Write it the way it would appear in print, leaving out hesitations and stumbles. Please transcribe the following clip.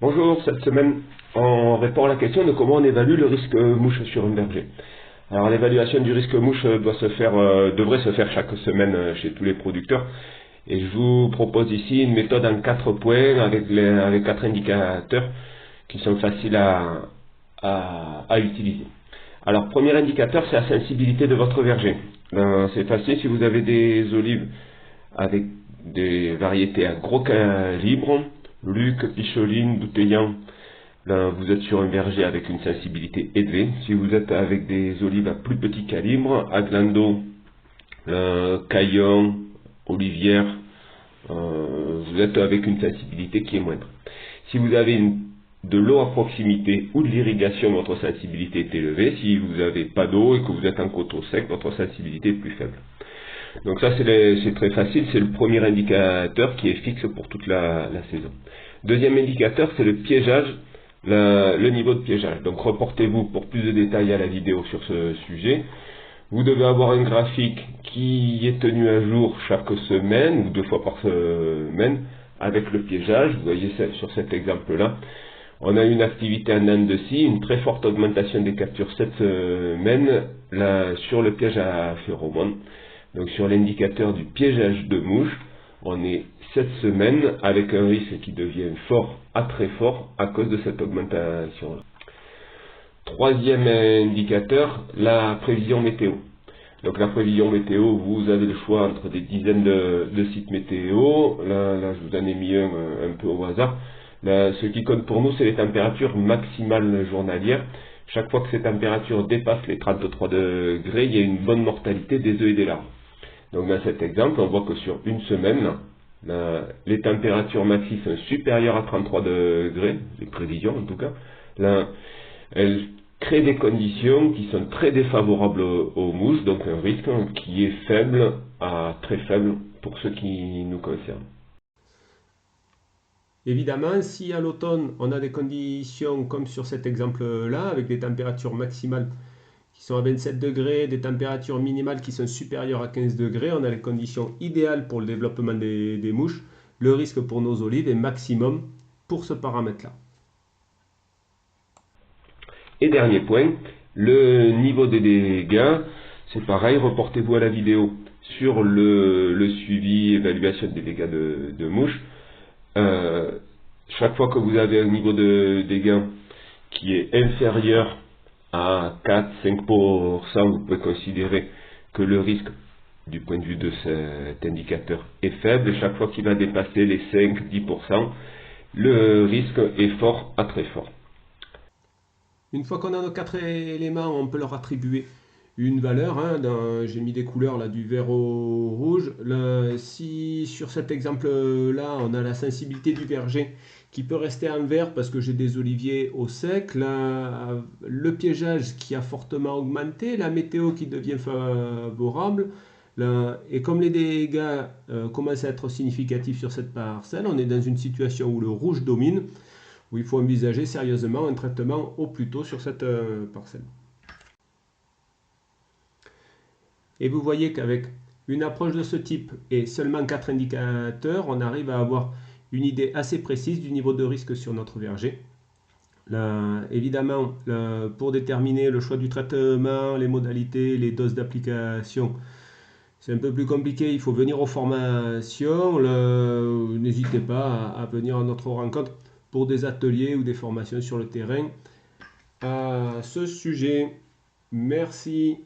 Bonjour, cette semaine, on répond à la question de comment on évalue le risque mouche sur un verger. Alors l'évaluation du risque mouche devrait se faire chaque semaine chez tous les producteurs. Et je vous propose ici une méthode en 4 points avec 4 indicateurs qui sont faciles à utiliser. Alors premier indicateur, c'est la sensibilité de votre verger. C'est facile si vous avez des olives avec des variétés à gros calibre, Luc, Picholine, Bouteillant. Là, vous êtes sur un verger avec une sensibilité élevée. Si vous êtes avec des olives à plus petit calibre, Aglando, Caillon, Olivière, vous êtes avec une sensibilité qui est moindre. Si vous avez de l'eau à proximité ou de l'irrigation, votre sensibilité est élevée. Si vous n'avez pas d'eau et que vous êtes en coteau sec, votre sensibilité est plus faible. Donc ça c'est très facile, c'est le premier indicateur qui est fixe pour toute la saison. Deuxième indicateur, c'est le piégeage, le niveau de piégeage. Donc reportez-vous pour plus de détails à la vidéo sur ce sujet. Vous devez avoir un graphique qui est tenu à jour chaque semaine ou 2 fois par semaine avec le piégeage. Vous voyez sur cet exemple-là. On a une activité en dents de scie, une très forte augmentation des captures cette semaine sur le piège à phéromones. Donc sur l'indicateur du piégeage de mouche, on est cette semaine avec un risque qui devient fort à très fort à cause de cette augmentation-là. Troisième indicateur, la prévision météo. Donc la prévision météo, vous avez le choix entre des dizaines de sites météo. Là, je vous en ai mis un peu au hasard. Là, ce qui compte pour nous, c'est les températures maximales journalières. Chaque fois que ces températures dépassent les 33 degrés, il y a une bonne mortalité des œufs et des larves. Donc dans cet exemple, on voit que sur une semaine, les températures maxi sont supérieures à 33 degrés, les prévisions en tout cas. Là, elles créent des conditions qui sont très défavorables aux mouches, donc un risque qui est faible à très faible pour ce qui nous concerne. Évidemment, si à l'automne on a des conditions comme sur cet exemple-là, avec des températures maximales qui sont à 27 degrés, des températures minimales qui sont supérieures à 15 degrés, on a les conditions idéales pour le développement des mouches. Le risque pour nos olives est maximum pour ce paramètre-là. Et dernier point, le niveau des dégâts, c'est pareil, reportez-vous à la vidéo sur le suivi, évaluation des dégâts de mouches. Chaque fois que vous avez un niveau de dégâts qui est inférieur à 4-5%, vous pouvez considérer que le risque du point de vue de cet indicateur est faible. Et chaque fois qu'il va dépasser les 5-10%, le risque est fort à très fort. Une fois qu'on a nos 4 éléments, on peut leur attribuer une valeur. J'ai mis des couleurs là, du vert au rouge. Si sur cet exemple-là, on a la sensibilité du verger qui peut rester en vert parce que j'ai des oliviers au sec, le piégeage qui a fortement augmenté, la météo qui devient favorable, et comme les dégâts commencent à être significatifs sur cette parcelle, on est dans une situation où le rouge domine, où il faut envisager sérieusement un traitement au plus tôt sur cette parcelle. Et vous voyez qu'avec une approche de ce type et seulement 4 indicateurs, on arrive à avoir une idée assez précise du niveau de risque sur notre verger. Évidemment, pour déterminer le choix du traitement, les modalités, les doses d'application, c'est un peu plus compliqué, il faut venir aux formations. N'hésitez pas à venir à notre rencontre pour des ateliers ou des formations sur le terrain à ce sujet. Merci.